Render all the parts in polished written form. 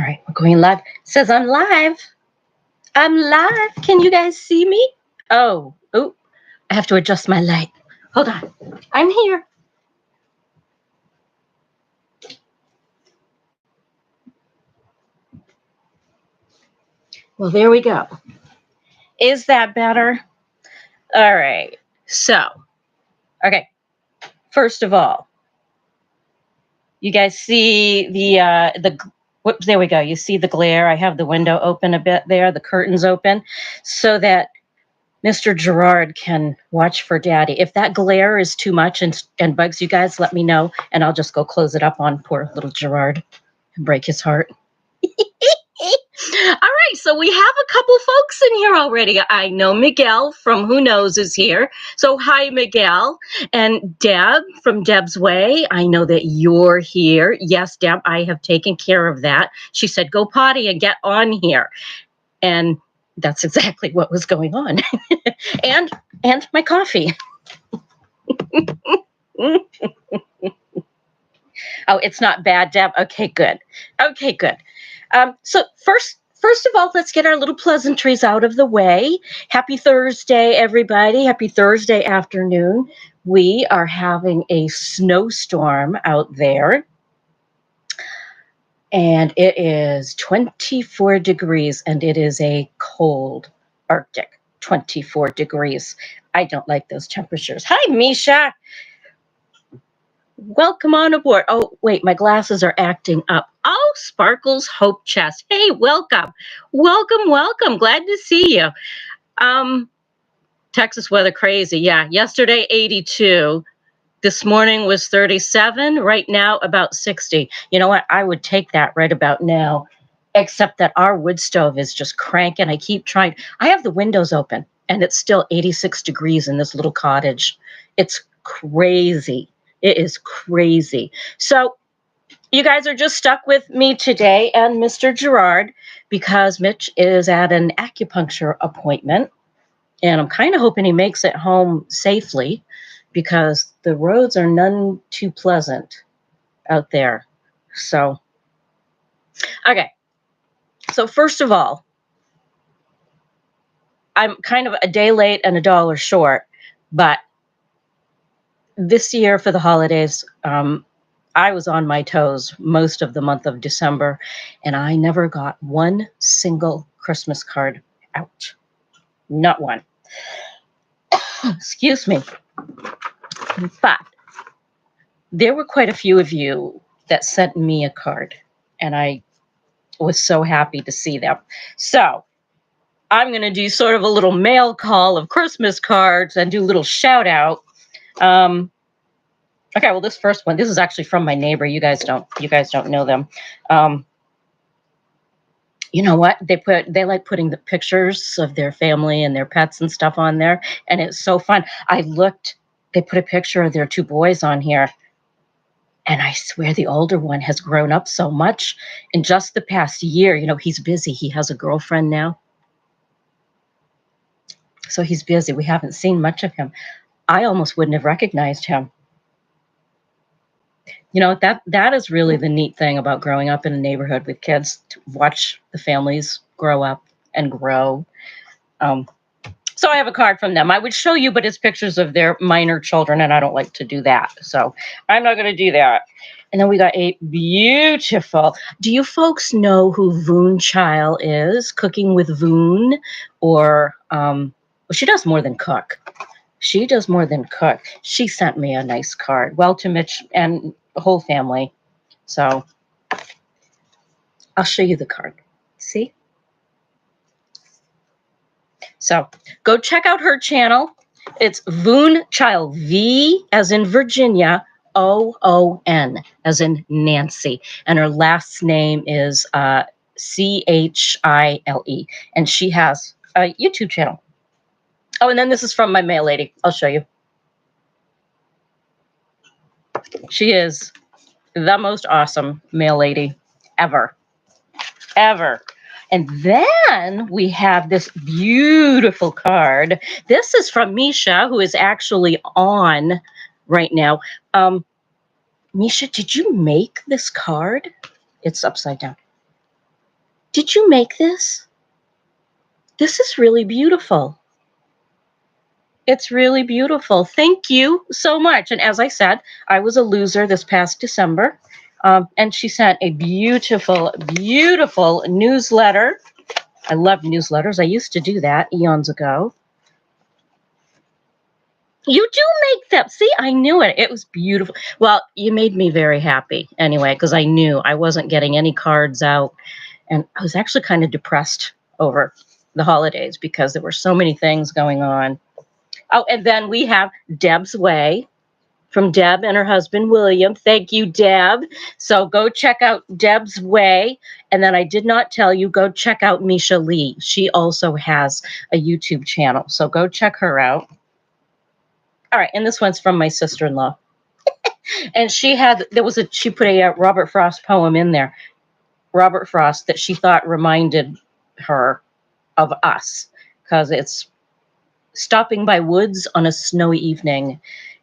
right, we're going live. It says I'm live. I'm live. Can you guys see me? Oh, I have to adjust my light. Hold on. I'm here. Well, there we go. Is that better? All right. So, okay. First of all, you guys see whoops, there we go. You see the glare. I have the window open a bit there, the curtains open, so that Mr. Gerard can watch for Daddy. If that glare is too much and bugs you guys, let me know, and I'll just go close it up on poor little Gerard and break his heart. All right, so we have a couple folks in here already. I know Miguel from Who Knows is here. So hi, Miguel. And Deb from Deb's Way. I know that you're here. Yes, Deb, I have taken care of that. She said, go potty and get on here. And that's exactly what was going on. and my coffee. Oh, it's not bad, Deb. Okay, good. Okay, good. So first of all, let's get our little pleasantries out of the way. Happy Thursday, everybody. Happy Thursday afternoon. We are having a snowstorm out there. And it is 24 degrees, and it is a cold Arctic 24 degrees. I don't like those temperatures. Hi, Misha. Welcome on aboard. Oh, wait, my glasses are acting up. Oh, Sparkles Hope Chest. Hey, welcome. Welcome. Glad to see you. Texas weather crazy. Yeah, yesterday 82. This morning was 37. Right now, about 60. You know what? I would take that right about now, except that our wood stove is just cranking. I keep trying. I have the windows open, and it's still 86 degrees in this little cottage. It's crazy. It is crazy. So you guys are just stuck with me today and Mr. Gerard because Mitch is at an acupuncture appointment, and I'm kind of hoping he makes it home safely because the roads are none too pleasant out there. So, okay. So first of all, I'm kind of a day late and $1 short, but this year for the holidays, I was on my toes most of the month of December, and I never got one single Christmas card out. Not one. Excuse me. But there were quite a few of you that sent me a card, and I was so happy to see them. So I'm going to do sort of a little mail call of Christmas cards and do a little shout out. Okay, well, this first one, this is actually from my neighbor. You guys don't know them. You know what? They like putting the pictures of their family and their pets and stuff on there, and it's so fun. They put a picture of their 2 boys on here, and I swear the older one has grown up so much in just the past year. You know, he's busy. He has a girlfriend now. So he's busy. We haven't seen much of him. I almost wouldn't have recognized him. You know, that is really the neat thing about growing up in a neighborhood with kids, to watch the families grow up and grow. So I have a card from them. I would show you, but it's pictures of their minor children, and I don't like to do that. So I'm not going to do that. And then we got a beautiful. Do you folks know who Voon Child is? Cooking with Voon, or well, she does more than cook. She does more than cook. She sent me a nice card. Well, to Mitch and the whole family. So I'll show you the card. See? So go check out her channel. It's Voon Child, V as in Virginia, OON as in Nancy. And her last name is CHILE. And she has a YouTube channel. Oh, and then this is from my mail lady. I'll show you. She is the most awesome mail lady ever. And then we have this beautiful card. This is from Misha, who is actually on right now. Misha, did you make this card? It's upside down. Did you make this? This is really beautiful. It's really beautiful. Thank you so much. And as I said, I was a loser this past December. And she sent a beautiful, beautiful newsletter. I love newsletters. I used to do that eons ago. You do make them. See, I knew it. It was beautiful. Well, you made me very happy anyway, because I knew I wasn't getting any cards out. And I was actually kind of depressed over the holidays because there were so many things going on. Oh, and then we have Deb's Way from Deb and her husband, William. Thank you, Deb. So go check out Deb's Way. And then I did not tell you, go check out Misha Lee. She also has a YouTube channel. So go check her out. All right. And this one's from my sister-in-law. And she put a Robert Frost poem in there. Robert Frost that she thought reminded her of us because it's stopping by woods on a snowy evening.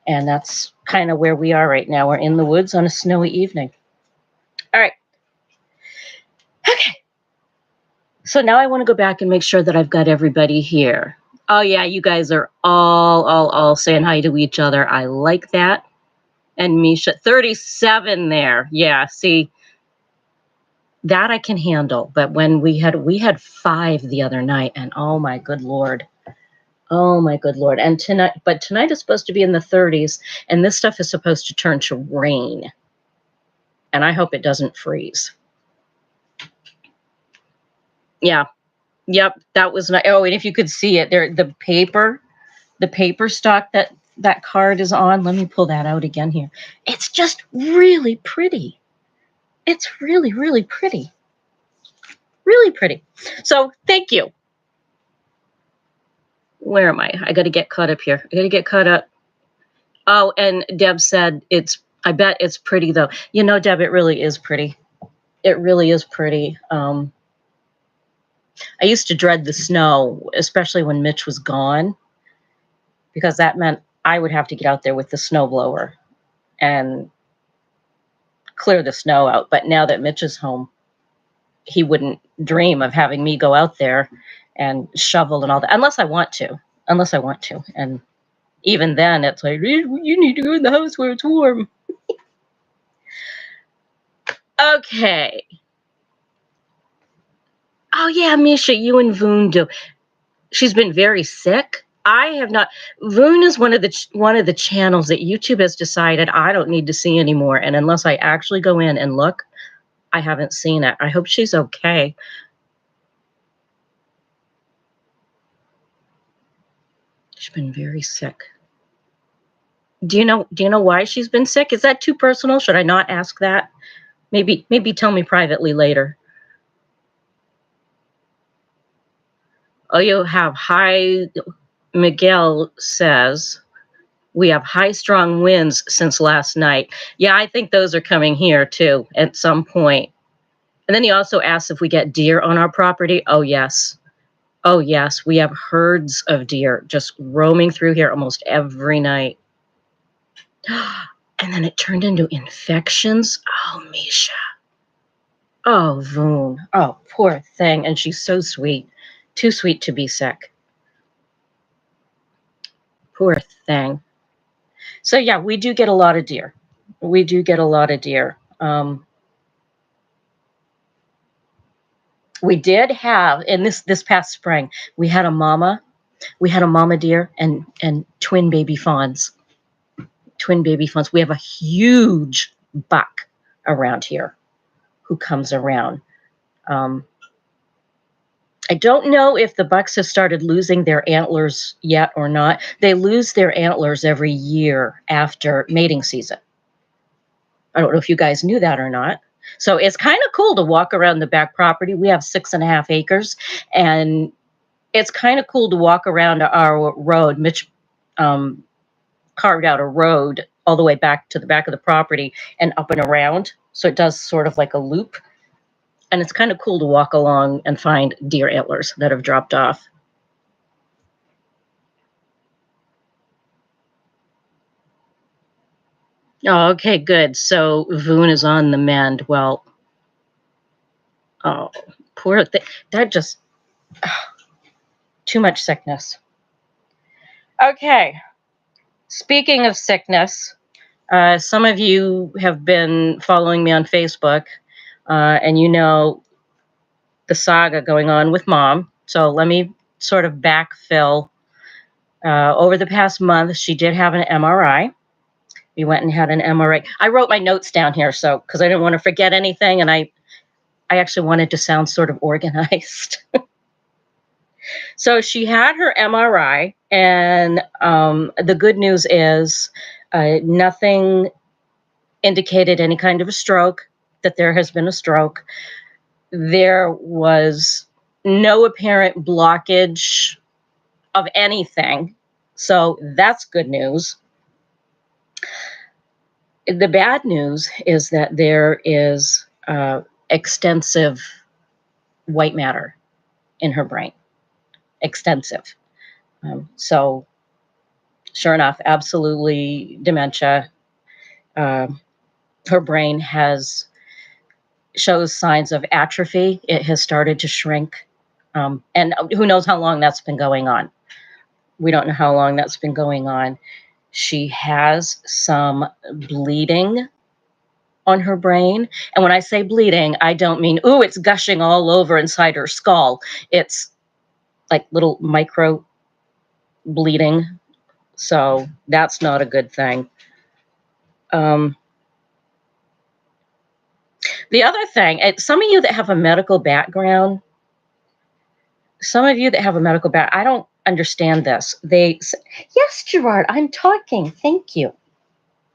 And that's kind of where we are right now. We're in the woods on a snowy evening. All right. Okay. So now I want to go back and make sure that I've got everybody here. Oh, yeah. You guys are all saying hi to each other. I like that. And Misha, 37 there. Yeah. See, that I can handle. But when we had 5 the other night, and oh my good Lord. Oh my good Lord. And tonight is supposed to be in the 30s, and this stuff is supposed to turn to rain. And I hope it doesn't freeze. Yeah. Yep. That was not. Oh, and if you could see it there, the paper stock that card is on. Let me pull that out again here. It's just really pretty. It's really, really pretty. Really pretty. So thank you. Where am I got to get caught up here. I got to get caught up. Oh, and Deb said I bet it's pretty though. You know, Deb, it really is pretty. It really is pretty. I used to dread the snow, especially when Mitch was gone, because that meant I would have to get out there with the snowblower and clear the snow out. But now that Mitch is home, he wouldn't dream of having me go out there and shovel and all that, unless I want to. And even then, it's like, you need to go in the house where it's warm. Okay. Oh, yeah, Misha, you and Voon do. She's been very sick. I have not. Voon is one of the channels that YouTube has decided I don't need to see anymore. And unless I actually go in and look, I haven't seen it. I hope she's okay. She's been very sick. Do you know why she's been sick? Is that too personal? Should I not ask that? Maybe tell me privately later. Oh, you have high. Miguel says we have high strong winds since last night. Yeah, I think those are coming here too at some point. And then he also asks if we get deer on our property. Oh, yes. Oh, yes. We have herds of deer just roaming through here almost every night. And then it turned into infections. Oh, Misha. Oh, Voon. Oh, poor thing. And she's so sweet. Too sweet to be sick. Poor thing. So, yeah, we do get a lot of deer. We do get a lot of deer. We did have in this past spring, we had a mama deer and twin baby fawns. We have a huge buck around here who comes around. I don't know if the bucks have started losing their antlers yet or not. They lose their antlers every year after mating season. I don't know if you guys knew that or not. So it's kind of cool to walk around the back property. We have 6.5 acres, and it's kind of cool to walk around our road. Mitch carved out a road all the way back to the back of the property and up and around. So it does sort of like a loop. And it's kind of cool to walk along and find deer antlers that have dropped off. Oh, okay, good. So Voon is on the mend. Well, Oh, poor thing. That just too much sickness. Okay. Speaking of sickness, some of you have been following me on Facebook, and you know the saga going on with mom. So let me sort of backfill. Over the past month, she did have an MRI. We went and had an MRI. I wrote my notes down here, so because I didn't want to forget anything, and I actually wanted to sound sort of organized. So she had her MRI, and the good news is nothing indicated any kind of a stroke, that there has been a stroke. There was no apparent blockage of anything. So that's good news. The bad news is that there is extensive white matter in her brain. Extensive. So, sure enough, absolutely dementia. Her brain shows signs of atrophy. It has started to shrink. And who knows how long that's been going on. We don't know how long that's been going on. She has some bleeding on her brain. And when I say bleeding, I don't mean, ooh, it's gushing all over inside her skull. It's like little micro bleeding. So that's not a good thing. The other thing, some of you that have a medical background, I don't understand this. Yes, Gerard, I'm talking. Thank you.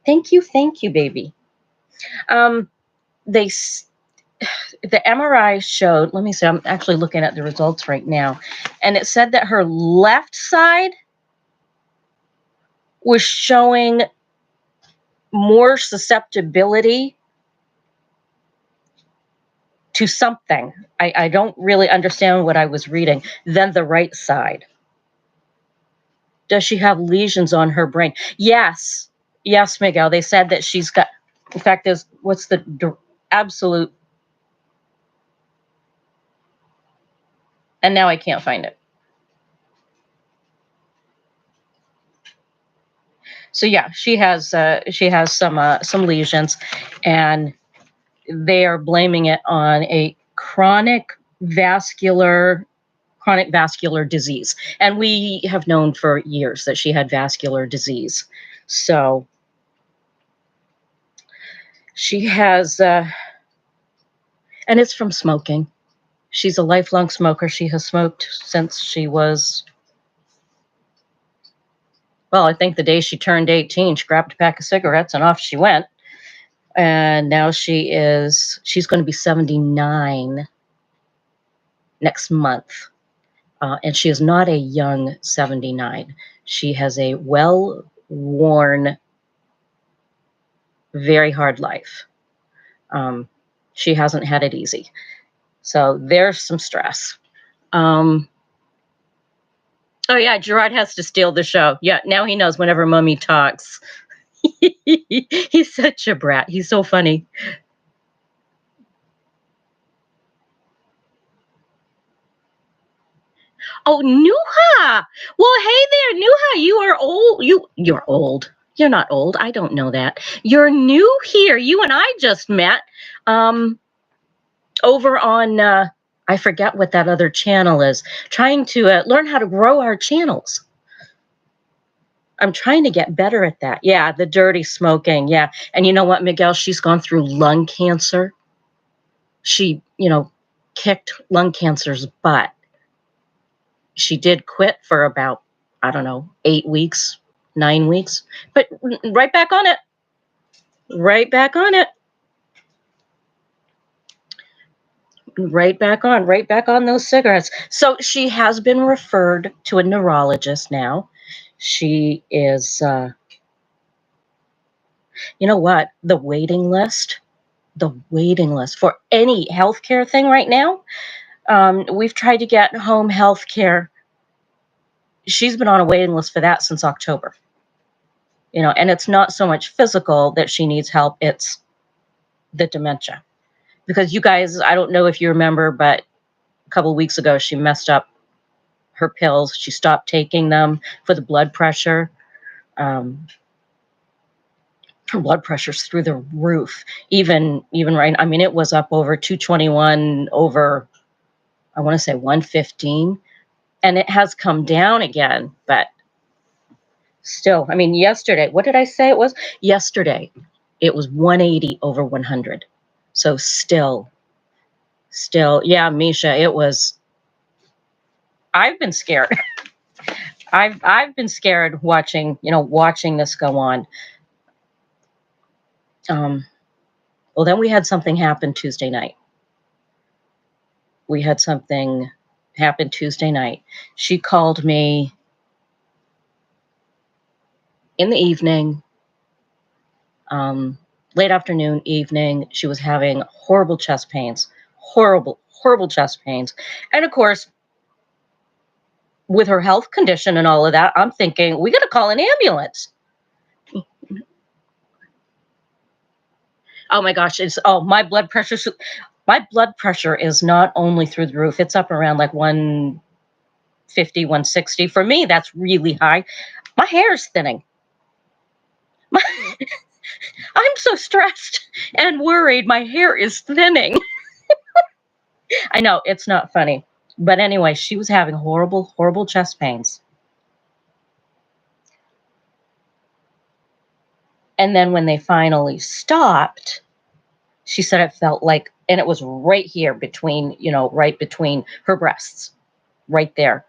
Thank you, baby. They the MRI showed, let me see, I'm actually looking at the results right now, and it said that her left side was showing more susceptibility to something. I don't really understand what I was reading, than the right side. Does she have lesions on her brain? Yes. Yes, Miguel. They said that she's got, in fact, what's the absolute, and now I can't find it. So yeah, she has some lesions, and they are blaming it on a chronic vascular disease. And we have known for years that she had vascular disease. So she has, and it's from smoking. She's a lifelong smoker. She has smoked since she was, well, I think the day she turned 18, she grabbed a pack of cigarettes and off she went. And now she's going to be 79 next month. And she is not a young 79. She has a well-worn, very hard life. She hasn't had it easy. So there's some stress. Oh yeah, Gerard has to steal the show. Yeah, now he knows whenever Mummy talks. He's such a brat. He's so funny. Oh, Nuha. Well, hey there, Nuha. You are old. You're old. You're not old. I don't know that. You're new here. You and I just met over on I forget what that other channel is. Trying to learn how to grow our channels. I'm trying to get better at that. Yeah, the dirty smoking. Yeah. And you know what, Miguel? She's gone through lung cancer. She, kicked lung cancer's butt. She did quit for about, I don't know, 8 weeks, 9 weeks, but right back on it. Right back on it. Right back on those cigarettes. So she has been referred to a neurologist now. She is, you know what? The waiting list for any healthcare thing right now. We've tried to get home health care. She's been on a waiting list for that since October. And it's not so much physical that she needs help, it's the dementia. because you guys, I don't know if you remember, but a couple of weeks ago, she messed up her pills. She stopped taking them for the blood pressure. Um, her blood pressure's through the roof. Even right, I mean, it was up over 221, over, I want to say 115, and it has come down again, but still, I mean, yesterday, what did I say it was? Yesterday, it was 180 over 100. So still, yeah, Misha, it was, I've been scared. I've been scared watching this go on. Well, then we had something happen Tuesday night. We had something happen Tuesday night. She called me in the evening, late afternoon, evening. She was having horrible chest pains, horrible chest pains. And of course, with her health condition and all of that, I'm thinking, we got to call an ambulance. Oh my gosh, my blood pressure. My blood pressure is not only through the roof, it's up around like 150, 160. For me, that's really high. My hair is thinning. I'm so stressed and worried. My hair is thinning. I know, it's not funny. But anyway, she was having horrible chest pains. And then when they finally stopped, she said it felt like, and it was right here between, right between her breasts, right there.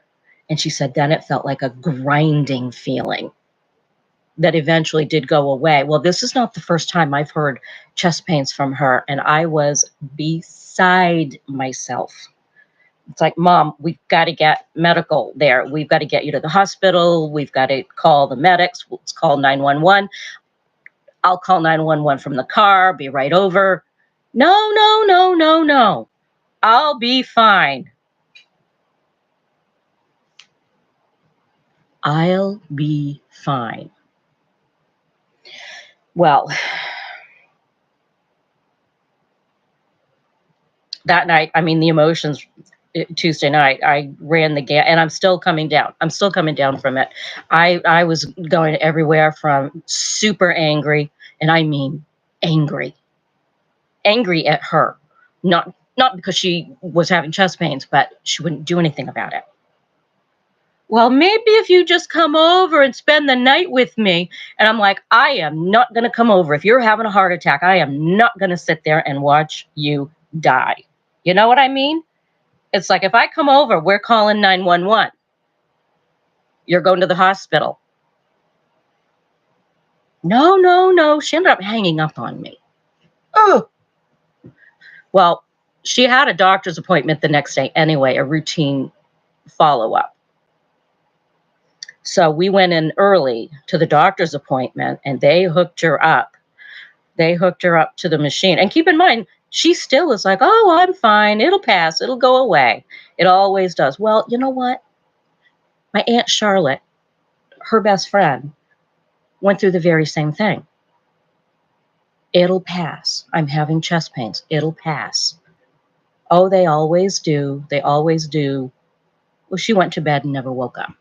And she said then it felt like a grinding feeling that eventually did go away. Well, this is not the first time I've heard chest pains from her, and I was beside myself. It's like, Mom, we've got to get medical there. We've got to get you to the hospital. We've got to call the medics. Let's call 911. I'll call 911 from the car, be right over. No. I'll be fine. I'll be fine. Well, that night, I mean, the emotions, Tuesday night, I ran the gap, and I'm still coming down. I'm still coming down from it. I was going everywhere from super angry, and I mean angry at her, not because she was having chest pains, but she wouldn't do anything about it. Well, maybe if you just come over and spend the night with me. And I'm like, I am not going to come over. If you're having a heart attack, I am not going to sit there and watch you die. You know what I mean? It's like, if I come over, we're calling 911. You're going to the hospital. No. She ended up hanging up on me. Oh. Well, she had a doctor's appointment the next day anyway, a routine follow-up. So we went in early to the doctor's appointment, and they hooked her up. They hooked her up to the machine. And keep in mind, she still is like, oh, I'm fine. It'll pass. It'll go away. It always does. Well, you know what? My Aunt Charlotte, her best friend, went through the very same thing. It'll pass. I'm having chest pains. It'll pass. Oh, they always do. They always do. Well, she went to bed and never woke up.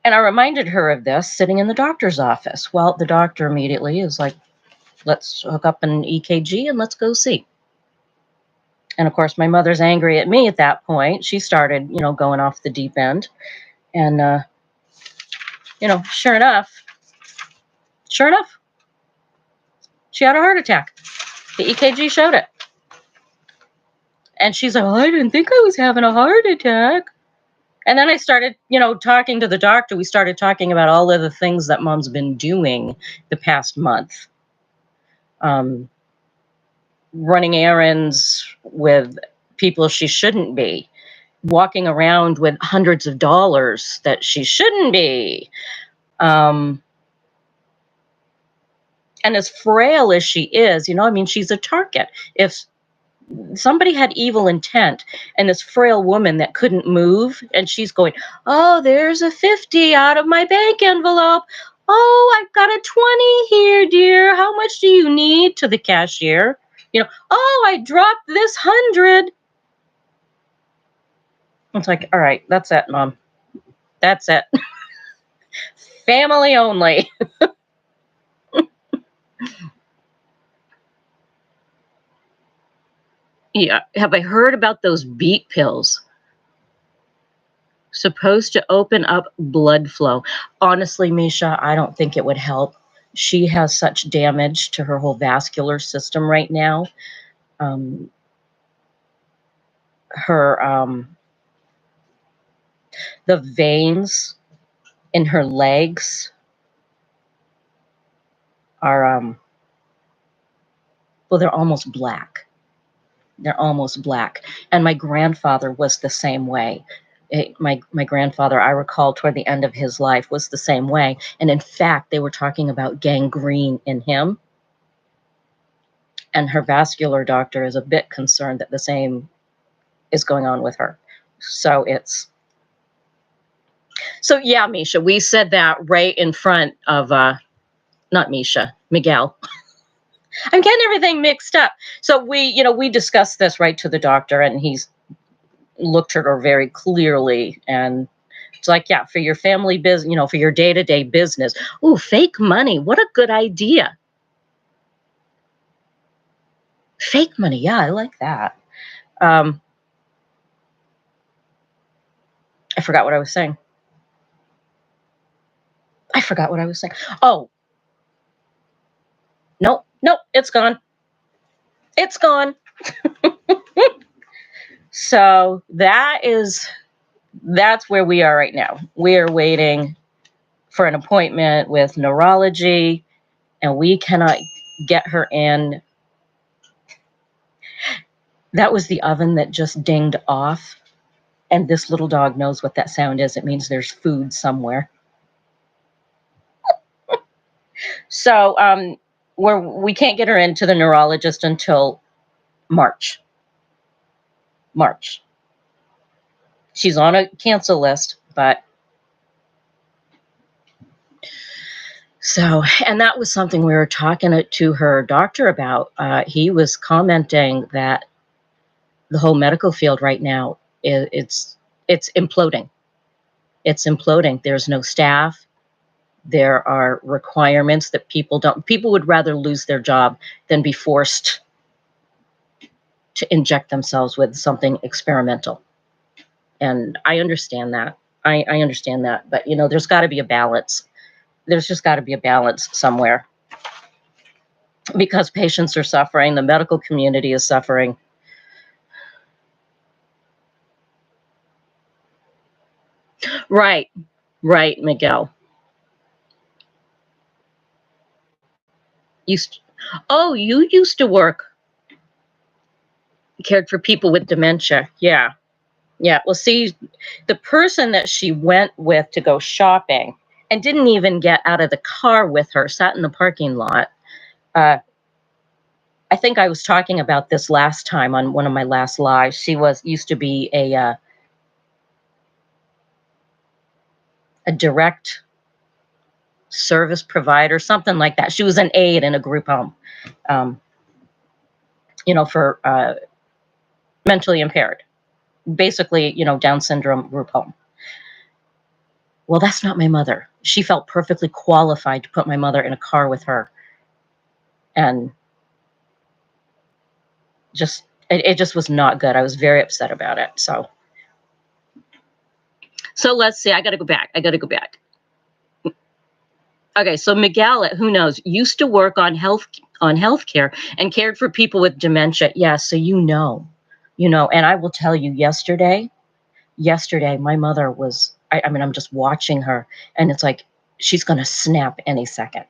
And I reminded her of this sitting in the doctor's office. Well, the doctor immediately is like, let's hook up an EKG and let's go see. And of course, my mother's angry at me at that point. She started, going off the deep end. And, sure enough, she had a heart attack. The EKG showed it. And she's like, well, I didn't think I was having a heart attack. And then I started, talking to the doctor. We started talking about all of the things that Mom's been doing the past month. Running errands with people she shouldn't be, walking around with hundreds of dollars that she shouldn't be. And as frail as she is, she's a target. If somebody had evil intent and this frail woman that couldn't move, and she's going, oh, there's a 50 out of my bank envelope. Oh, I've got a 20 here, dear. How much do you need? To the cashier. Oh, I dropped this 100. It's like, all right, that's it, Mom. That's it. Family only. Yeah. Have I heard about those beet pills? Supposed to open up blood flow. Honestly, Misha, I don't think it would help. She has such damage to her whole vascular system right now. Um, her the veins in her legs are well, they're almost black. They're almost black. And my grandfather was the same way. My grandfather, I recall, toward the end of his life, was the same way. And in fact, they were talking about gangrene in him. And her vascular doctor is a bit concerned that the same is going on with her. So yeah, Misha, we said that right in front of not Misha, Miguel. I'm getting everything mixed up. So we discussed this right to the doctor, and he's looked at her very clearly, and it's like, yeah, for your family business, for your day-to-day business. Ooh, fake money. What a good idea. Fake money. Yeah, I like that. Um, I forgot what I was saying. I forgot what I was saying. Oh, nope, nope, it's gone. It's gone. So that's where we are right now. We are waiting for an appointment with neurology, and we cannot get her in. That was the oven that just dinged off. And this little dog knows what that sound is. It means there's food somewhere. So we can't get her into the neurologist until March. March. She's on a cancel list, but so, and that was something we were talking to her doctor about. He was commenting that the whole medical field right now, it's imploding. It's imploding. There's no staff. There are requirements that people would rather lose their job than be forced to inject themselves with something experimental. And I understand that. I understand that. But, there's got to be a balance. There's just got to be a balance somewhere, because patients are suffering. The medical community is suffering. Right. Right, Miguel. Used, oh, you used to work, cared for people with dementia. Yeah. Yeah. Well, see, the person that she went with to go shopping and didn't even get out of the car with her, sat in the parking lot. Uh, I think I was talking about this last time on one of my last lives. She used to be a direct service provider, something like that. She was an aide in a group home, um, for mentally impaired, basically, Down syndrome group home. Well, that's not my mother. She felt perfectly qualified to put my mother in a car with her, and it just was not good. I was very upset about it. So let's see. I got to go back. Okay, so Miguel, who knows, used to work on healthcare and cared for people with dementia. Yeah, so and I will tell you, yesterday my mother was. I mean, I'm just watching her, and it's like she's going to snap any second.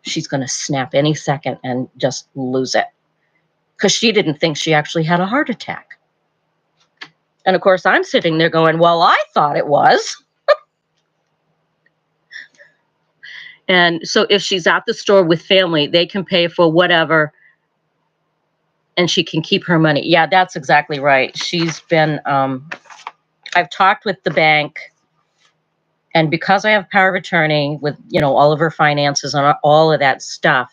She's going to snap any second and just lose it, because she didn't think she actually had a heart attack. And of course, I'm sitting there going, "Well, I thought it was." And so if she's at the store with family, they can pay for whatever, and she can keep her money. Yeah, that's exactly right. She's been, I've talked with the bank. And because I have power of attorney with, all of her finances and all of that stuff,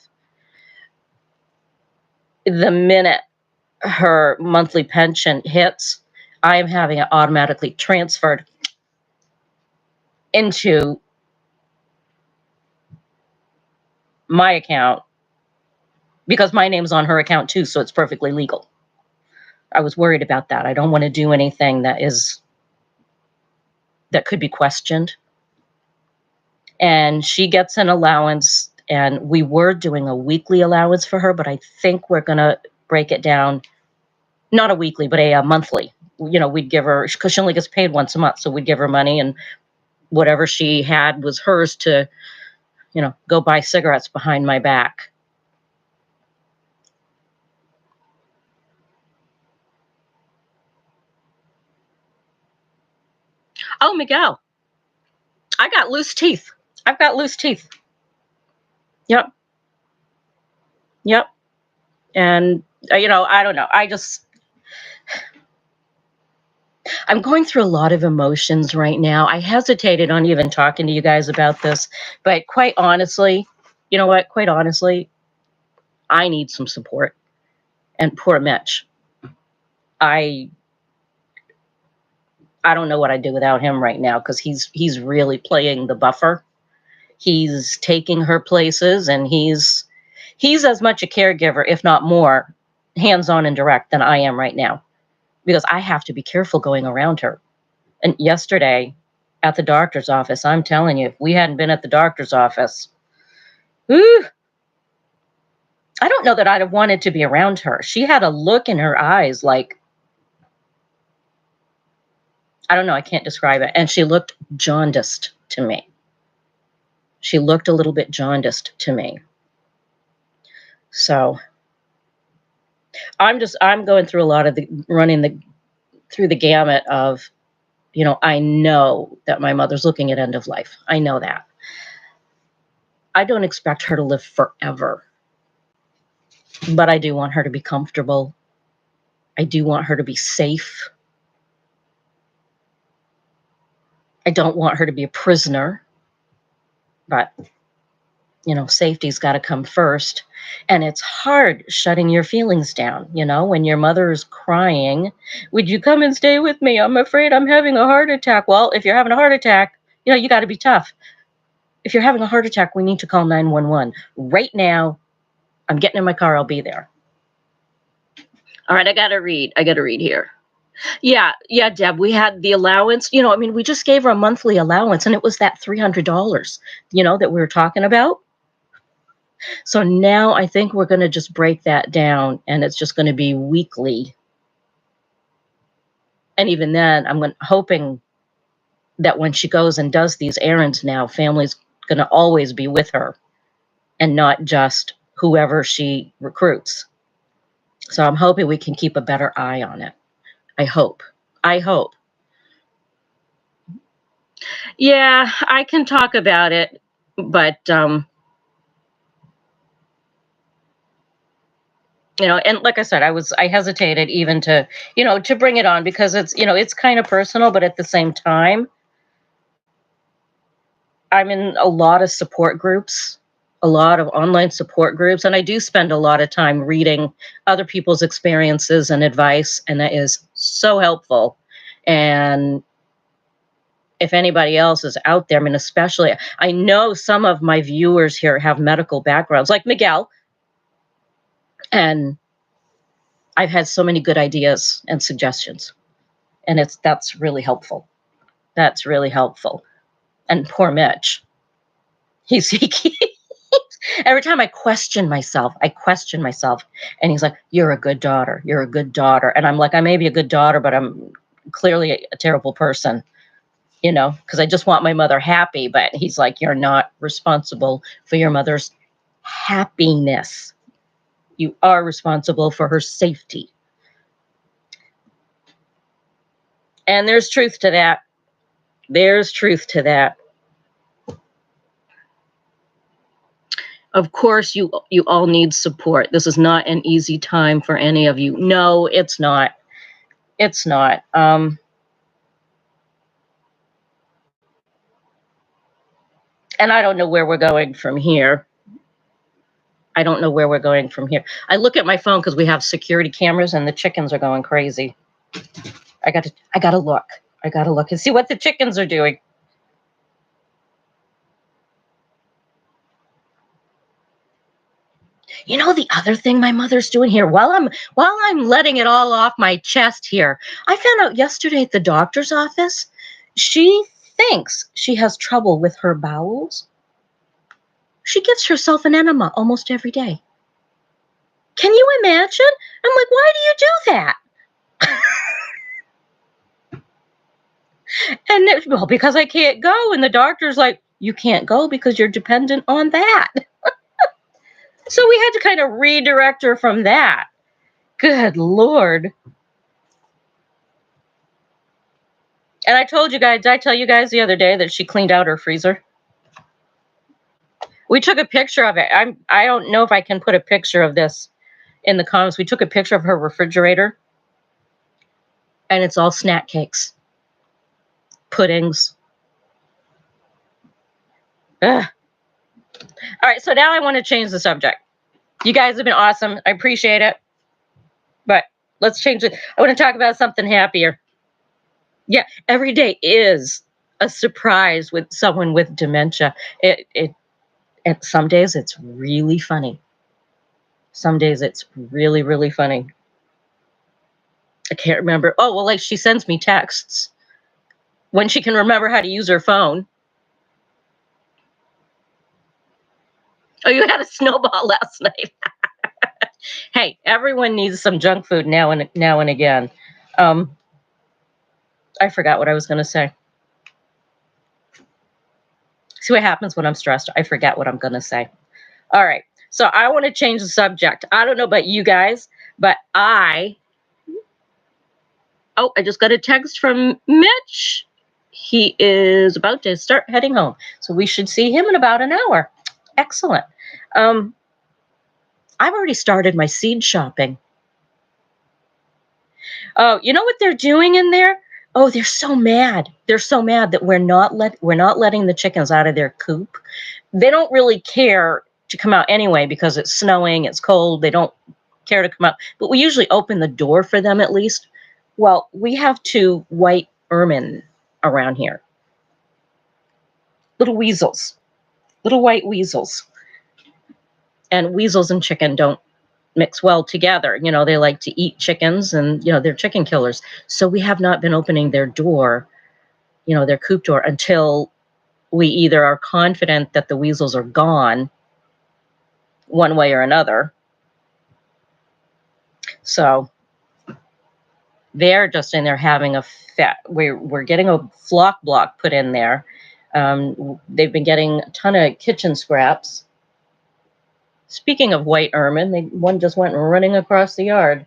the minute her monthly pension hits, I am having it automatically transferred into my account because my name's on her account too, so it's perfectly legal. I was worried about that. I don't want to do anything that could be questioned. And she gets an allowance, and we were doing a weekly allowance for her, but I think we're going to break it down, not a weekly, but a monthly. We'd give her, because she only gets paid once a month, so we'd give her money, and whatever she had was hers to, go buy cigarettes behind my back. Oh, Miguel, I got loose teeth. I've got loose teeth. Yep. Yep. And, I don't know. I'm going through a lot of emotions right now. I hesitated on even talking to you guys about this, but quite honestly, you know what? Quite honestly, I need some support. And poor Mitch, I I don't know what I'd do without him right now because he's really playing the buffer. He's taking her places, and he's as much a caregiver, if not more, hands-on and direct than I am right now because I have to be careful going around her. And yesterday at the doctor's office, I'm telling you, if we hadn't been at the doctor's office, whew, I don't know that I'd have wanted to be around her. She had a look in her eyes like, I don't know, I can't describe it. And she looked jaundiced to me. She looked a little bit jaundiced to me. So I'm going through a lot of through the gamut of, I know that my mother's looking at end of life. I know that. I don't expect her to live forever, but I do want her to be comfortable. I do want her to be safe. I don't want her to be a prisoner, but safety's got to come first. And it's hard shutting your feelings down. When your mother is crying, would you come and stay with me? I'm afraid I'm having a heart attack. Well, if you're having a heart attack, you got to be tough. If you're having a heart attack, we need to call 911 right now. I'm getting in my car. I'll be there. All right. I got to read here. Yeah, Deb, we had the allowance. We just gave her a monthly allowance, and it was that $300, that we were talking about. So now I think we're going to just break that down, and it's just going to be weekly. And even then, I'm hoping that when she goes and does these errands now, family's going to always be with her and not just whoever she recruits. So I'm hoping we can keep a better eye on it. I hope. Yeah, I can talk about it, but and like I said, I hesitated even to bring it on because it's kind of personal, but at the same time, I'm in a lot of support groups, a lot of online support groups, and I do spend a lot of time reading other people's experiences and advice, and that is so helpful. And if anybody else is out there, especially, I know some of my viewers here have medical backgrounds, like Miguel, and I've had so many good ideas and suggestions, and that's really helpful. That's really helpful. And poor Mitch, he every time I question myself, and he's like, "You're a good daughter. You're a good daughter," and I'm like, "I may be a good daughter, but I'm clearly a terrible person." Because I just want my mother happy. But he's like, "You're not responsible for your mother's happiness. You are responsible for her safety." And there's truth to that. There's truth to that. Of course, you all need support. This is not an easy time for any of you. No, it's not. It's not. And I don't know where we're going from here. I don't know where we're going from here. I look at my phone because we have security cameras and the chickens are going crazy. I gotta look. I gotta look and see what the chickens are doing. You know the other thing my mother's doing here while I'm letting it all off my chest here. I found out yesterday at the doctor's office, she thinks she has trouble with her bowels. She gives herself an enema almost every day. Can you imagine? I'm like, why do you do that? And well, because I can't go. And the doctor's like, you can't go because you're dependent on that. So we had to kind of redirect her from that. Good Lord. And I told you guys, did I tell you guys the other day that she cleaned out her freezer? We took a picture of it. I don't know if I can put a picture of this in the comments. We took a picture of her refrigerator, and it's all snack cakes, puddings. Ugh. All right, so now I want to change the subject. You guys have been awesome. I appreciate it. But let's change it. I want to talk about something happier. Yeah, every day is a surprise with someone with dementia. And some days it's really funny. Some days it's really, really funny. I can't remember. Oh, well, like she sends me texts when she can remember how to use her phone. Oh, you had a snowball last night. Hey, everyone needs some junk food now and again. I forgot what I was going to say. See what happens when I'm stressed. I forget what I'm going to say. All right. So I want to change the subject. I don't know about you guys, but I just got a text from Mitch. He is about to start heading home. So we should see him in about an hour. Excellent. I've already started my seed shopping. Oh, you know what they're doing in there? Oh, they're so mad. They're so mad that we're not letting the chickens out of their coop. They don't really care to come out anyway because it's snowing, it's cold. They don't care to come out. But we usually open the door for them at least. Well, we have 2 white ermine around here. Little weasels. Little white weasels. And weasels and chicken don't mix well together. You know, they like to eat chickens and, they're chicken killers. So we have not been opening their door, their coop door, until we either are confident that the weasels are gone one way or another. So they're just in there having a fit. We're getting a flock block put in there. They've been getting a ton of kitchen scraps. Speaking of white ermine, one just went running across the yard.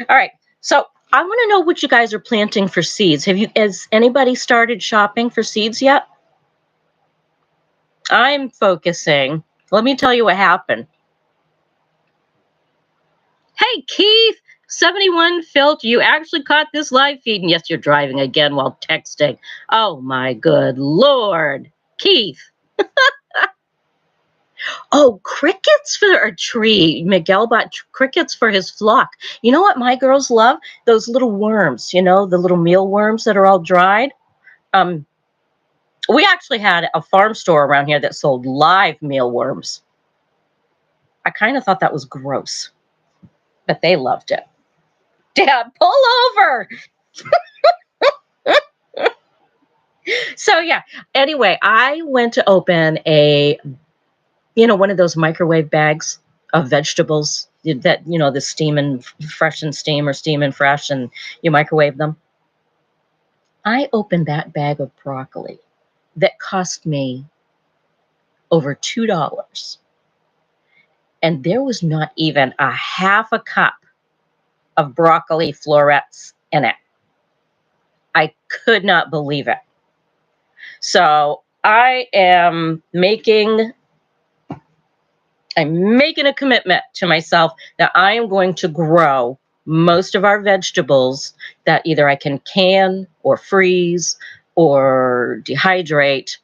All right. So I want to know what you guys are planting for seeds. Has anybody started shopping for seeds yet? I'm focusing. Let me tell you what happened. Hey, Keith, 71 Filch, you actually caught this live feed. And yes, you're driving again while texting. Oh, my good Lord. Keith. Oh, crickets for a tree. Miguel bought crickets for his flock. You know what my girls love? Those little worms, the little mealworms that are all dried. We actually had a farm store around here that sold live mealworms. I kind of thought that was gross, but they loved it. Dad, pull over. So yeah, anyway, I went to open one of those microwave bags of vegetables that, the steam and fresh and steam or steam and fresh, and you microwave them. I opened that bag of broccoli that cost me over $2. And there was not even a half a cup of broccoli florets in it. I could not believe it. So I'm making a commitment to myself that I am going to grow most of our vegetables that either I can or freeze or dehydrate.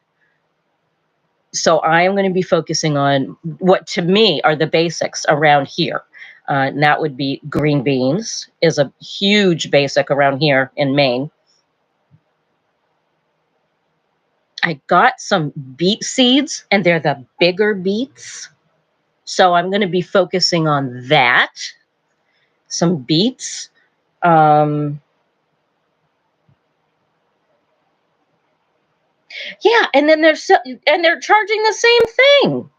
So I am going to be focusing on what to me are the basics around here. And that would be green beans is a huge basic around here in Maine. I got some beet seeds, and they're the bigger beets. So I'm going to be focusing on that. Some beets. Yeah, and then they're charging the same thing.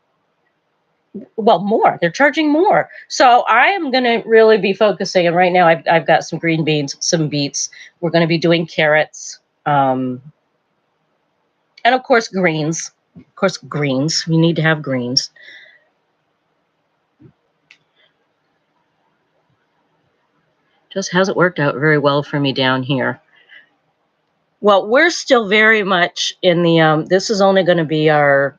Well, more. They're charging more. So I am going to really be focusing. And right now, I've got some green beans, some beets. We're going to be doing carrots, and of course greens. Of course, greens. We need to have greens. Just hasn't worked out very well for me down here. Well, we're still very much in the. This is only going to be our.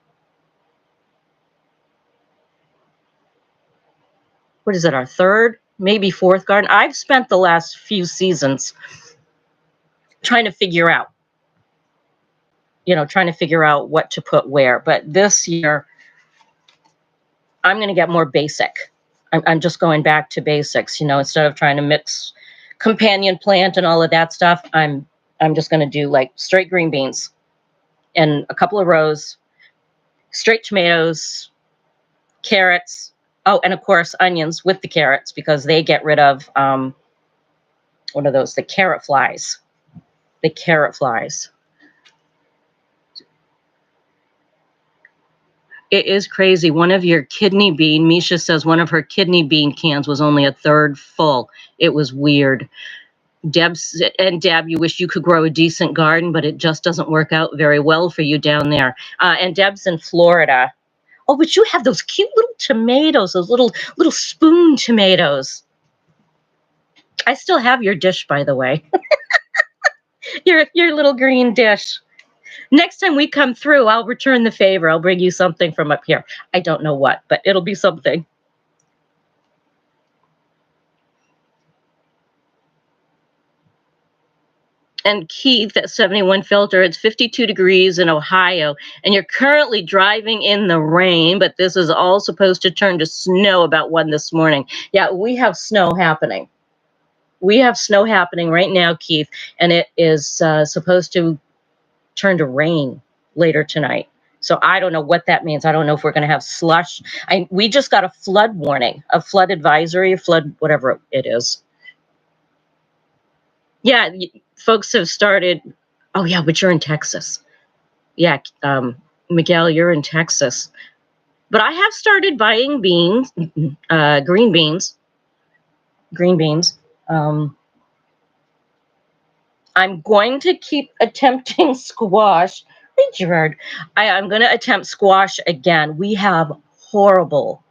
What is it? Our third, maybe fourth garden. I've spent the last few seasons trying to figure out, trying to figure out what to put where. But this year, I'm going to get more basic. I'm just going back to basics, instead of trying to mix companion plant and all of that stuff. I'm just going to do like straight green beans and a couple of rows, straight tomatoes, carrots. Oh, and of course onions with the carrots because they get rid of what are those? The carrot flies. The carrot flies. It is crazy. One of your kidney bean, Misha says one of her kidney bean cans was only a third full. It was weird. Deb, you wish you could grow a decent garden, but it just doesn't work out very well for you down there. And Deb's in Florida. Oh, but you have those cute little tomatoes, those little spoon tomatoes. I still have your dish, by the way. your little green dish. Next time we come through, I'll return the favor. I'll bring you something from up here. I don't know what, but it'll be something. And Keith at 71 Filter, it's 52 degrees in Ohio, and you're currently driving in the rain, but this is all supposed to turn to snow about 1 this morning. Yeah, we have snow happening. We have snow happening right now, Keith, and it is supposed to turn to rain later tonight. So I don't know what that means. I don't know if we're going to have slush. We just got a flood warning, a flood advisory, a flood, whatever it is. Yeah, folks have started. Oh, yeah, but you're in Texas. Yeah, Miguel, you're in Texas. But I have started buying beans, green beans. Green beans. I'm going to keep attempting squash. Hey, Gerard. I'm going to attempt squash again. We have horrible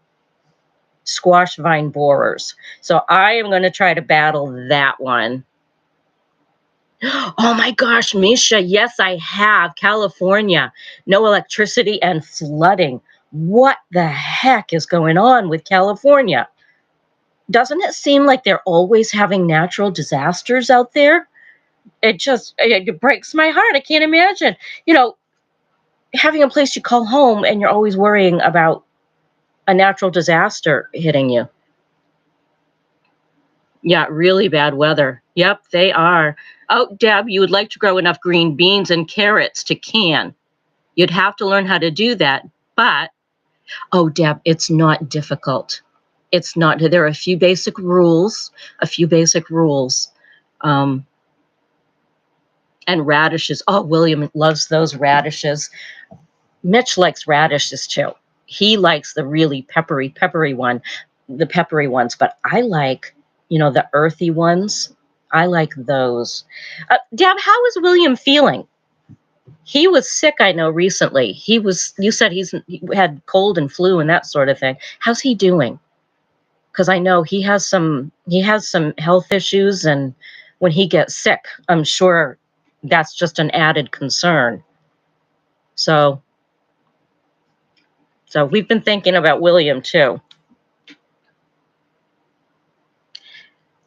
squash vine borers. So I am going to try to battle that one. Oh my gosh, Misha, yes, I have. California, no electricity and flooding. What the heck is going on with California? Doesn't it seem like they're always having natural disasters out there? It breaks my heart. I can't imagine, having a place you call home and you're always worrying about a natural disaster hitting you. Yeah, really bad weather. Yep, they are. Oh, Deb, you would like to grow enough green beans and carrots to can. You'd have to learn how to do that. But, oh, Deb, it's not difficult. It's not. There are a few basic rules, Um, and radishes. Oh, William loves those radishes. Mitch likes radishes too. He likes the really peppery the peppery ones, but I like, the earthy ones. I like those. Deb, how is William feeling? He was sick, I know, recently. You said he had cold and flu and that sort of thing. How's he doing? Because I know he has some health issues, and when he gets sick, I'm sure that's just an added concern. So we've been thinking about William too.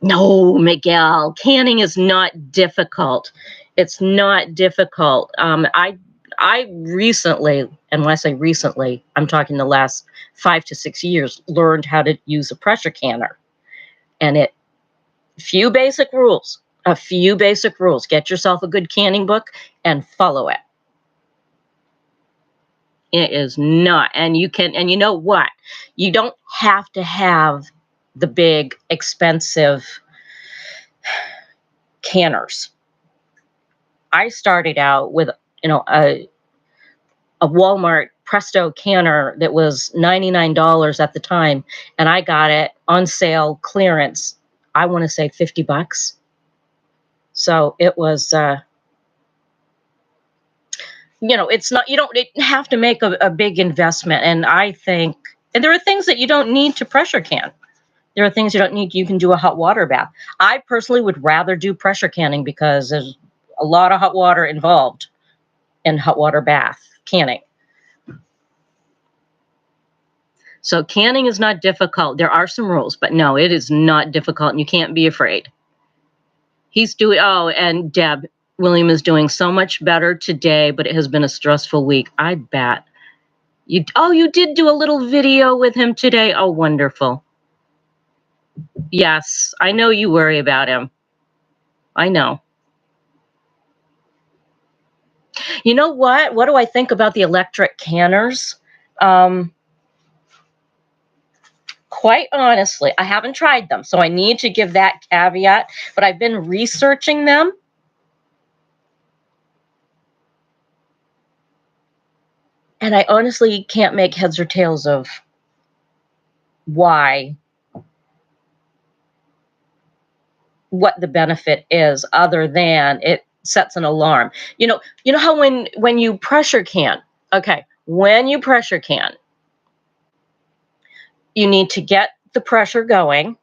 No, Miguel, canning is not difficult. It's not difficult. I recently, and when I say recently, I'm talking the last 5 to 6 years, learned how to use a pressure canner. And it few basic rules. A few basic rules. Get yourself a good canning book and follow it. It is not. And you can, and you know what? You don't have to have the big, expensive canners. I started out with, a Walmart Presto canner that was $99 at the time, and I got it on sale clearance. I want to say $50. So it was, it's not, you don't have to make a big investment. And I think, and there are things that you don't need to pressure can. There are things you don't need. You can do a hot water bath. I personally would rather do pressure canning because there's a lot of hot water involved in hot water bath canning. So canning is not difficult. There are some rules, but no, it is not difficult, and you can't be afraid. He's doing, oh, and Deb, William is doing so much better today, but it has been a stressful week. I bet. You did do a little video with him today. Oh, wonderful. Yes, I know you worry about him. I know. You know what? What do I think about the electric canners? Quite honestly, I haven't tried them, so I need to give that caveat, but I've been researching them. And I honestly can't make heads or tails of why, what the benefit is, other than it sets an alarm. You know how when you pressure can, okay, when you pressure can, you need to get the pressure going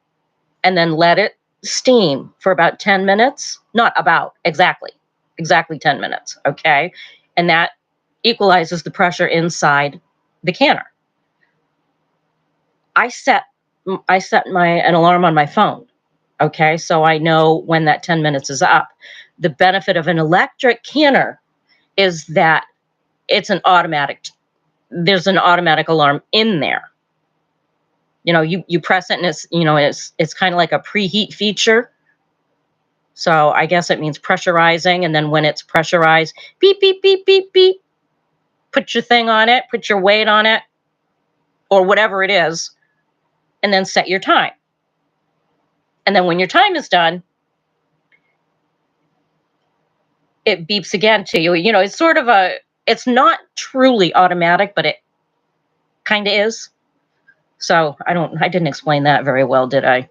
and then let it steam for about 10 minutes. Not about, exactly 10 minutes, okay? And that equalizes the pressure inside the canner. I set an alarm on my phone. Okay, so I know when that 10 minutes is up. The benefit of an electric canner is that it's there's an automatic alarm in there. You press it and it's kind of like a preheat feature. So I guess it means pressurizing, and then when it's pressurized, beep, beep, beep, beep, beep. Put your thing on it, put your weight on it, or whatever it is, and then set your time. And then when your time is done, it beeps again to you. It's sort of it's not truly automatic, but it kind of is. So I didn't explain that very well, did I?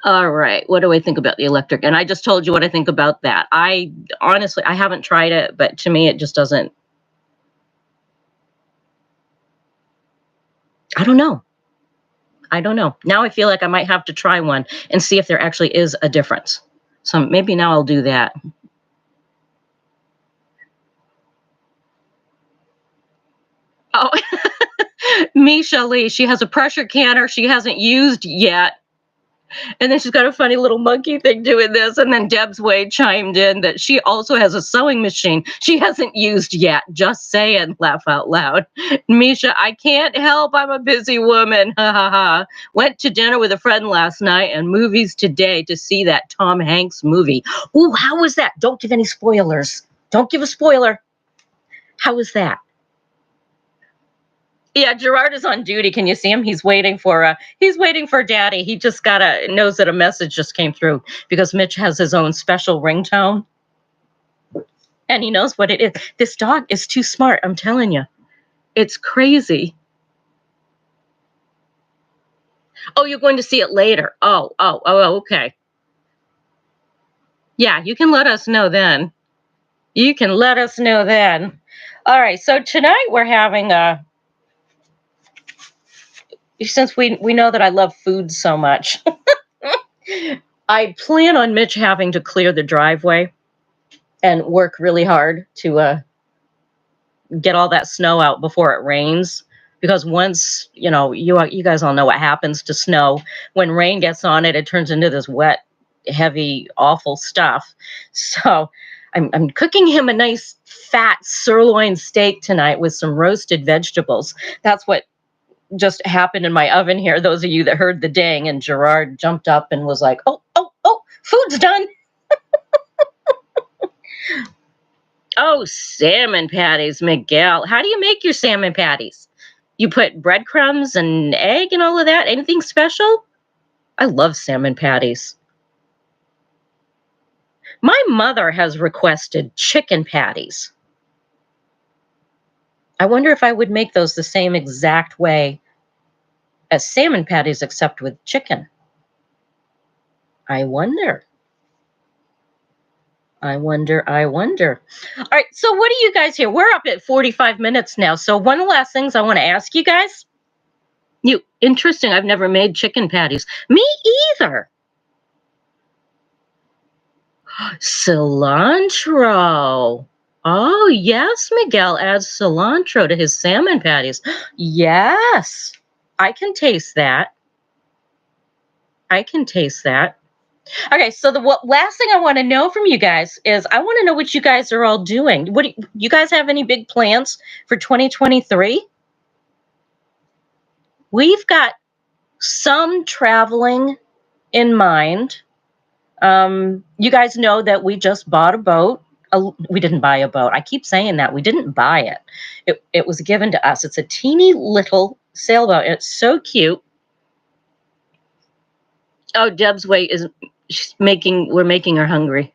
All right. What do I think about the electric? And I just told you what I think about that. I honestly, I haven't tried it, but to me, it just doesn't. I don't know. Now I feel like I might have to try one and see if there actually is a difference. So maybe now I'll do that. Oh, Misha Lee, she has a pressure canner she hasn't used yet. And then she's got a funny little monkey thing doing this. And then Deb's Way chimed in that she also has a sewing machine she hasn't used yet. Just saying, laugh out loud. Misha, I can't help. I'm a busy woman. Ha ha ha. Went to dinner with a friend last night and movies today to see that Tom Hanks movie. Ooh, how was that? Don't give any spoilers. Don't give a spoiler. How was that? Yeah, Gerard is on duty. Can you see him? He's waiting for Daddy. He just knows that a message just came through because Mitch has his own special ringtone. And he knows what it is. This dog is too smart, I'm telling you. It's crazy. Oh, you're going to see it later. Oh, okay. Yeah, you can let us know then. All right, so tonight we're having since we know that I love food so much, I plan on Mitch having to clear the driveway and work really hard to get all that snow out before it rains. Because once, you guys all know what happens to snow. When rain gets on it, it turns into this wet heavy, awful stuff. So I'm cooking him a nice fat sirloin steak tonight with some roasted vegetables. That's what just happened in my oven here. Those of you that heard the ding, and Gerard jumped up and was like, oh, oh, oh, food's done. Oh, salmon patties, Miguel. How do you make your salmon patties? You put breadcrumbs and egg and all of that? Anything special? I love salmon patties. My mother has requested chicken patties. I wonder if I would make those the same exact way as salmon patties, except with chicken. I wonder. I wonder. I wonder. All right. So, what do you guys here? We're up at 45 minutes now. So, one of the last things I want to ask you guys. Interesting. I've never made chicken patties. Me either. Cilantro. Oh, yes, Miguel adds cilantro to his salmon patties. Yes, I can taste that. I can taste that. Okay, so the last thing I want to know from you guys is I want to know what you guys are all doing. What do you guys have any big plans for 2023? We've got some traveling in mind. You guys know that we just bought a boat. We didn't buy a boat. I keep saying that. We didn't buy it. It was given to us. It's a teeny little sailboat. It's so cute. Oh, Deb's weight is we're making her hungry.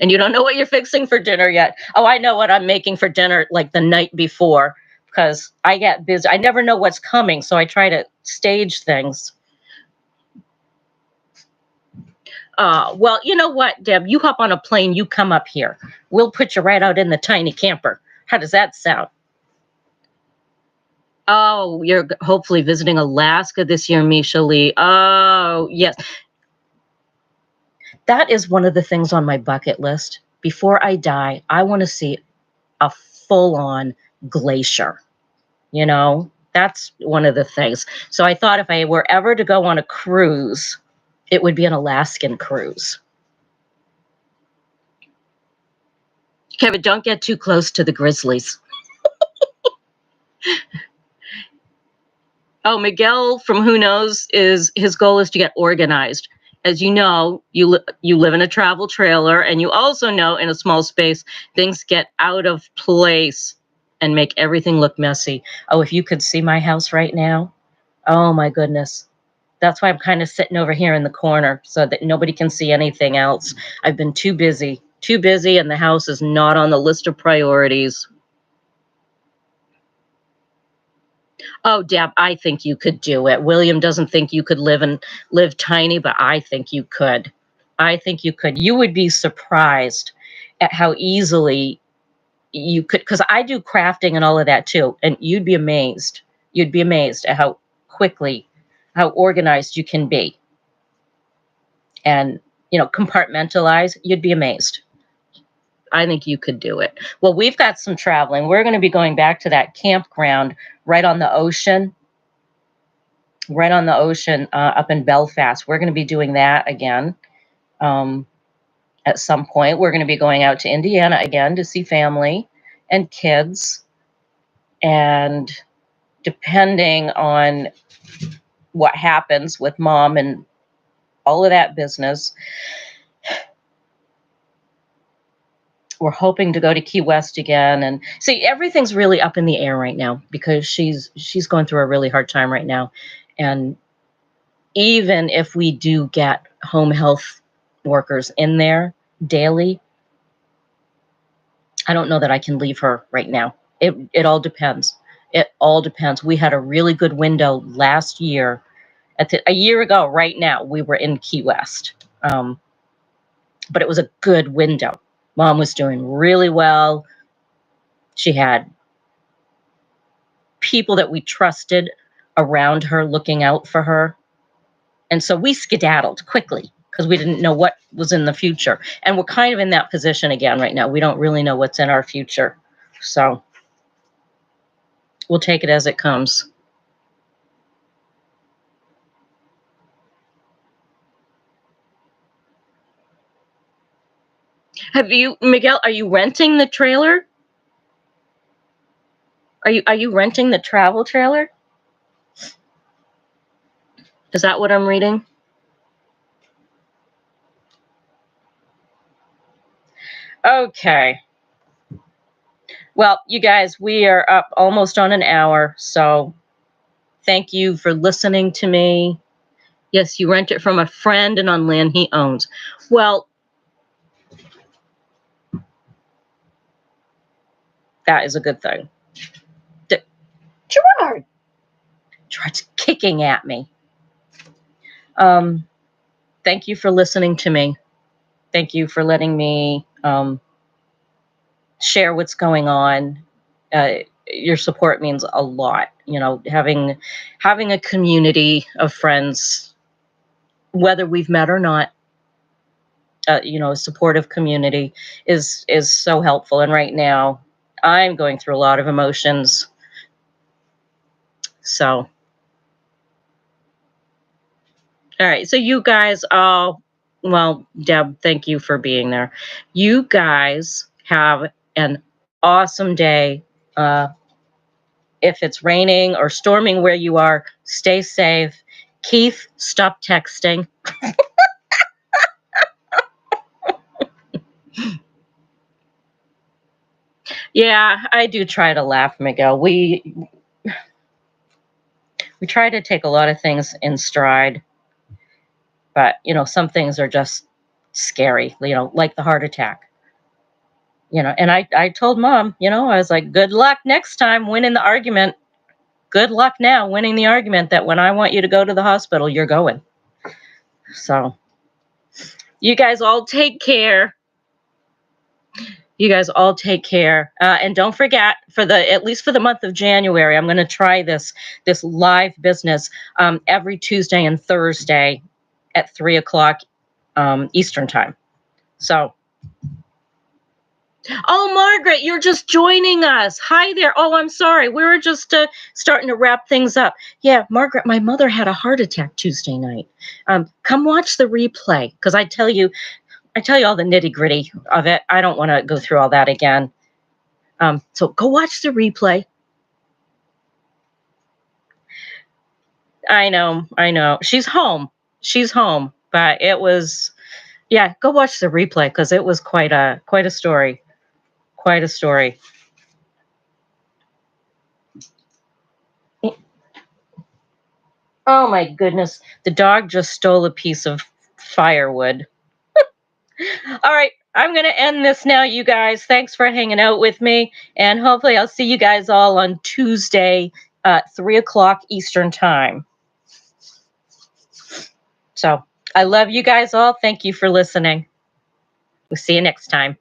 And you don't know what you're fixing for dinner yet. Oh, I know what I'm making for dinner like the night before because I get busy. I never know what's coming, so I try to stage things. Well, you know what, Deb? You hop on a plane, you come up here. We'll put you right out in the tiny camper. How does that sound? Oh, you're hopefully visiting Alaska this year, Misha Lee. Oh, yes. That is one of the things on my bucket list. Before I die, I want to see a full-on glacier. You know, that's one of the things. So I thought if I were ever to go on a cruise, it would be an Alaskan cruise. Kevin, don't get too close to the grizzlies. Oh, Miguel from Who Knows his goal is to get organized. As you know, you live in a travel trailer, and you also know in a small space things get out of place and make everything look messy. Oh, if you could see my house right now, oh my goodness. That's why I'm kind of sitting over here in the corner so that nobody can see anything else. I've been too busy, and the house is not on the list of priorities. Oh, Deb, I think you could do it. William doesn't think you could live tiny, but I think you could. I think you could. You would be surprised at how easily you could, because I do crafting and all of that too, and you'd be amazed. You'd be amazed at how quickly, how organized you can be, and compartmentalize. You'd be amazed. I think you could do it. Well, we've got some traveling. We're going to be going back to that campground right on the ocean up in Belfast. We're going to be doing that again at some point. We're going to be going out to Indiana again to see family and kids. And depending on what happens with mom and all of that business, we're hoping to go to Key West again. And see, everything's really up in the air right now because she's going through a really hard time right now. And even if we do get home health workers in there daily, I don't know that I can leave her right now. It all depends. It all depends. We had a really good window last year. A year ago, right now, we were in Key West, but it was a good window. Mom was doing really well. She had people that we trusted around her looking out for her. And so we skedaddled quickly because we didn't know what was in the future. And we're kind of in that position again right now. We don't really know what's in our future. So we'll take it as it comes. Miguel, are you renting the trailer? Are you renting the travel trailer? Is that what I'm reading? Okay. Well, you guys, we are up almost on an hour, so thank you for listening to me. Yes, you rent it from a friend and on land he owns. Well, that is a good thing. Gerard! Gerard's kicking at me. Thank you for listening to me. Thank you for letting me share what's going on. Your support means a lot. You know, having a community of friends, whether we've met or not, a supportive community is so helpful. And right now, I'm going through a lot of emotions. So, all right. So you guys, well, Deb, thank you for being there. You guys have an awesome day. If it's raining or storming where you are, stay safe. Keith, stop texting. Yeah, I do try to laugh, Miguel. We try to take a lot of things in stride, but some things are just scary, like the heart attack. And I told mom, I was like, good luck next time winning the argument. Good luck now winning the argument that when I want you to go to the hospital, you're going. So you guys all take care. You guys all take care, and don't forget, at least for the month of January, I'm going to try this live business every Tuesday and Thursday at 3 o'clock Eastern time. So, oh, Margaret, you're just joining us. Hi there. Oh, I'm sorry. We were just starting to wrap things up. Yeah, Margaret, my mother had a heart attack Tuesday night. Come watch the replay because I tell you all the nitty gritty of it. I don't want to go through all that again. So go watch the replay. I know. She's home. But it was, yeah, go watch the replay because it was quite a story. Quite a story. Oh my goodness. The dog just stole a piece of firewood. All right. I'm going to end this now, you guys. Thanks for hanging out with me. And hopefully I'll see you guys all on Tuesday at 3 o'clock Eastern time. So I love you guys all. Thank you for listening. We'll see you next time.